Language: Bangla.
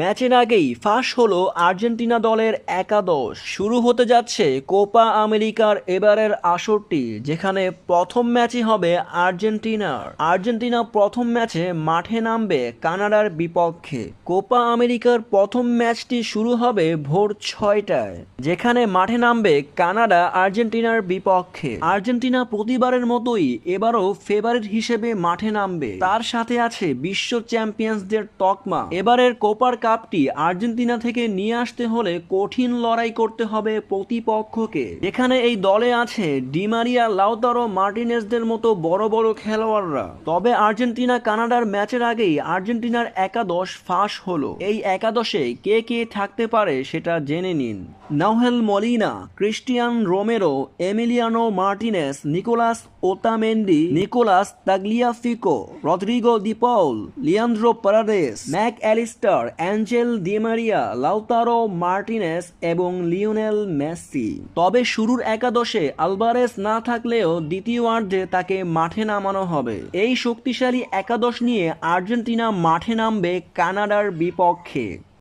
ম্যাচের আগেই ফাঁস হলো আর্জেন্টিনা দলের একাদশ। শুরু হতে যাচ্ছে কোপা আমেরিকার এবারের আসরটি, যেখানে প্রথম ম্যাচই হবে আর্জেন্টিনা প্রথম ম্যাচে মাঠে নামবে কানাডার বিপক্ষে। কোপা আমেরিকার প্রথম ম্যাচটি শুরু হবে ভোর 6টায়, যেখানে মাঠে নামবে কানাডা আর্জেন্টিনার বিপক্ষে। আর্জেন্টিনা প্রতিবারের মতোই এবারও ফেভারিট হিসেবে মাঠে নামবে, তার সাথে আছে বিশ্ব চ্যাম্পিয়ন্সদের তকমা। এবারের কোপার কাপটি আর্জেন্টিনা থেকে নিয়ে আসতে হলে কঠিন লড়াই করতে হবে প্রতিপক্ষকে, যেখানে এই দলে আছে ডি মারিয়া, লাউতারো মার্টিনেজদের মতো বড় বড় খেলোয়াড়রা। তবে আর্জেন্টিনা কানাডার ম্যাচের আগেই আর্জেন্টিনার একাদশ ফাঁস হলো। এই একাদশে কে কে থাকতে পারে সেটা জেনে নিন। Nahuel Molina, Cristian Romero, Emiliano Martinez, Nicolas Otamendi, Nicolas Tagliafico, Rodrigo De Paul, Leandro Paredes, Mac Allister, Angel Di Maria, Lautaro Martinez এবং লিওনেল মেসি। তবে শুরুর একাদশে আলভারেস না থাকলেও দ্বিতীয়ার্ধে তাকে মাঠে নামানো হবে। এই শক্তিশালী একাদশ নিয়ে আর্জেন্টিনা মাঠে নামবে কানাডার বিপক্ষে।